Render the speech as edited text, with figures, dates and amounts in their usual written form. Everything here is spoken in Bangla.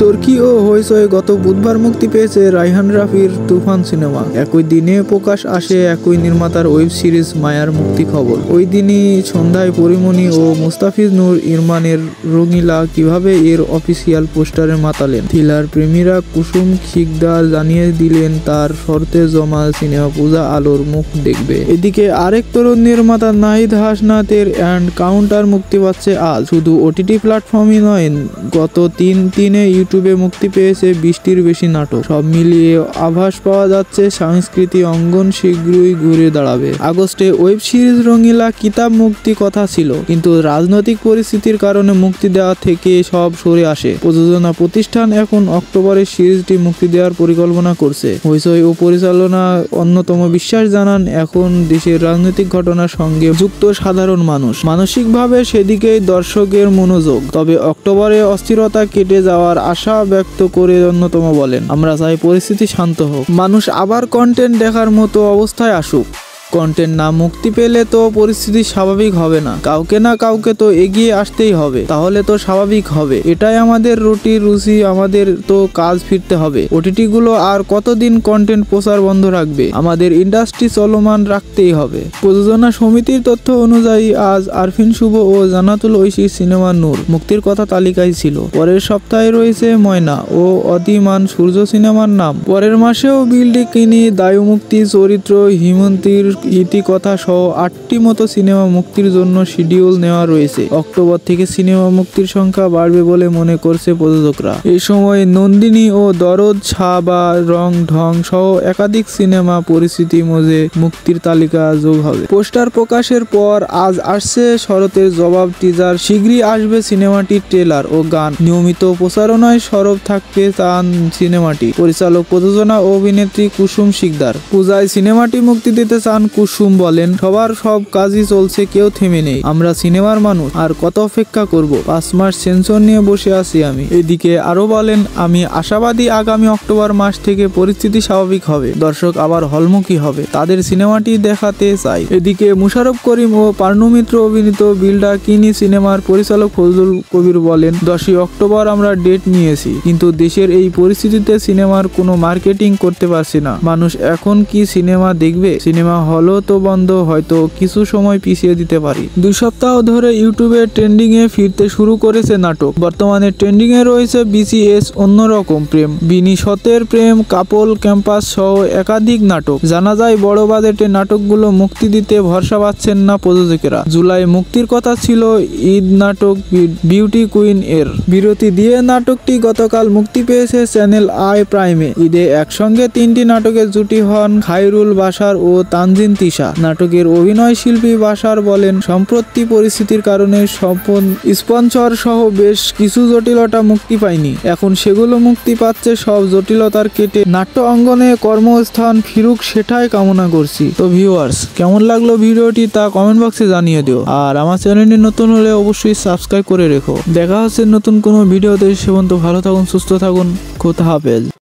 চরকি ও হইচই গত বুধবার মুক্তি পেয়েছে রায়হান রাফির তুফান সিনেমা। একই দিনে প্রকাশ আসে একই নির্মাতার ওয়েব সিরিজ মায়ার মুক্তি খবর। ওই দিনই সন্ধ্যায় পরিমণি ও মুস্তাফিজ নূর ইরমানের রঙিলা কিভাবে এর অফিসিয়াল পোস্টারে মাতালেন। থ্রিলার প্রেমীরা কুসুম শিকদার জানিয়ে দিলেন তার শর্তে জমা সিনেমা পূজা আলোর মুখ দেখবে। এদিকে আরেক তরুণ নির্মাতা নাহিদ হাসনাতের অ্যান্ড কাউন্টার মুক্তি পাচ্ছে আজ। শুধু ওটিটি প্ল্যাটফর্মই নয়, গত 3/3 ইউটিউবে মুক্তি পেয়েছে 20টির বেশি নাটক। সব মিলিয়ে আভাস পাওয়া যাচ্ছে সংস্কৃতি অঙ্গন শীঘ্রই ঘুরে দাঁড়াবে। আগস্টে ওয়েব সিরিজ রঙিলা কিতাব মুক্তি কথা ছিল, কিন্তু রাজনৈতিক পরিস্থিতির কারণে মুক্তি দেওয়া থেকে সব সরে আসে। প্রযোজনা প্রতিষ্ঠান এখন অক্টোবরে সিরিজটি মুক্তি দেওয়ার পরিকল্পনা করছে। হইচই ও পরিচালনা অন্যতম বিশ্বাস জানান, এখন দেশের রাজনৈতিক ঘটনার সঙ্গে যুক্ত সাধারণ মানুষ। মানসিকভাবে সেদিকেই দর্শকের মনোযোগ। তবে অক্টোবরে অস্থিরতা কেটে যাওয়ার আশা ব্যক্ত করে অন্যতম বলেন, আমরা চাই পরিস্থিতি শান্ত হোক, মানুষ আবার কন্টেন্ট দেখার মতো অবস্থায় আসুক। কন্টেন্ট না মুক্তি পেলে তো পরিস্থিতি স্বাভাবিক হবে না। কাউকে না কাউকে তো এগিয়ে আসতেই হবে, তাহলে তো স্বাভাবিক হবে। এটাই আমাদের রুচি, আমাদের তো কাজ ফিরতে হবে। ওটিটি গুলো আর কতদিন কন্টেন্ট প্রচার বন্ধ রাখবে? আমাদের ইন্ডাস্ট্রি চলমান রাখতেই হবে। প্রযোজনা সমিতির তথ্য অনুযায়ী আজ আরফিন শুভ ও জান্নাতুল ঐশীর সিনেমা নূর মুক্তির কথা তালিকায় ছিল। পরের সপ্তাহে রয়েছে ময়না ও অদিমান সূর্য সিনেমার নাম। পরের মাসেও বিল্ডিকিনি, দায়মুক্তি, চরিত্র, হিমন্তীর ইতিকথা সহ 8টি মতো সিনেমা মুক্তির জন্য শিডিউল নেওয়া রয়েছে। অক্টোবর থেকে সিনেমা মুক্তির সংখ্যা বাড়বে বলে মনে করছে প্রযোজকরা। এই সময় নন্দিনী ও দরদ, শাহ বা রং ঢং সহ একাধিক সিনেমা পরিস্থিতি মধ্যে মুক্তির তালিকা যোগ হবে। পোস্টার প্রকাশের পর আজ আসছে শরতের জবাব টিজার। শীঘ্রই আসবে সিনেমাটির ট্রেলার ও গান। নিয়মিত প্রচারণায় সরব থাকতে চান সিনেমাটি। পরিচালক, প্রযোজনা ও অভিনেত্রী কুসুম শিকদার। পূজায় সিনেমাটি মুক্তি দিতে চান কুসুম বলেন, সবার সব কাজই চলছে, কেউ থেমে নেই। আমরা সিনেমার মানুষ, আর কত অপেক্ষা করব? 5 মাস সেন্সর নিয়ে বসে আছি আমি। এদিকে আরো বলেন, আমি আশাবাদী আগামী অক্টোবর মাস থেকে পরিস্থিতি স্বাভাবিক হবে, দর্শক আবার হলমুখী হবে, তাদের সিনেমাটি দেখাতে চাই। এদিকে মুশারফ করিম ও পার্নু মিত্র অভিনীত বিল্ডিকিনি সিনেমার পরিচালক ফজলুল কবির বলেন, 10ই অক্টোবর আমরা ডেট নিয়েছি, কিন্তু দেশের এই পরিস্থিতিতে সিনেমার কোনো মার্কেটিং করতে পারছি না। মানুষ এখন কি সিনেমা দেখবে? সিনেমা হলও তো বন্ধ, হয়তো কিছু সময় পিছিয়ে দিতে পারি। 2 সপ্তাহ ধরে ইউটিউবে ট্রেন্ডিং এ ফিরতে শুরু করেছে নাটক। বর্তমানে ট্রেন্ডিং এ রয়েছে BCS, অন্যরকম প্রেম, বিনিশতের প্রেম, কাপল ক্যাম্পাস সহ একাধিক নাটক। জানা যায়, বড় বাজেটের নাটকগুলো মুক্তি দিতে ভরসা পাচ্ছেন না প্রযোজকেরা। জুলাই মুক্তির কথা ছিল ঈদ নাটক বিউটি কুইন এর। বিরতি দিয়ে নাটকটি গতকাল মুক্তি পেয়েছে চ্যানেল আই প্রাইমে। ঈদে একসঙ্গে 3টি নাটকের জুটি হন খায়রুল বাশার ও তানজিন তিশা। নাটকের অভিনয় শিল্পী বাশার বলেন, সম্প্রতি পরিস্থিতির কারণে স্পন্সর সহ বেশ কিছু জটিলতা মুক্তি পায়নি, এখন সেগুলো মুক্তি পাচ্ছে। সব জটিলতার কেটে নাট্য অঙ্গনে কর্মস্থান ফিরুক, সেটাই কামনা করছি। তো ভিউয়ার্স, কেমন লাগলো ভিডিওটি তা কমেন্ট বক্সে জানিয়ে দিও। আর আমার চ্যানেলটি নতুন হলে অবশ্যই সাবস্ক্রাইব করে রেখো। দেখা হচ্ছে নতুন কোনো ভিডিওতে। সে পর্যন্ত ভালো থাকুন, সুস্থ থাকুন, খোদা হাফেজ।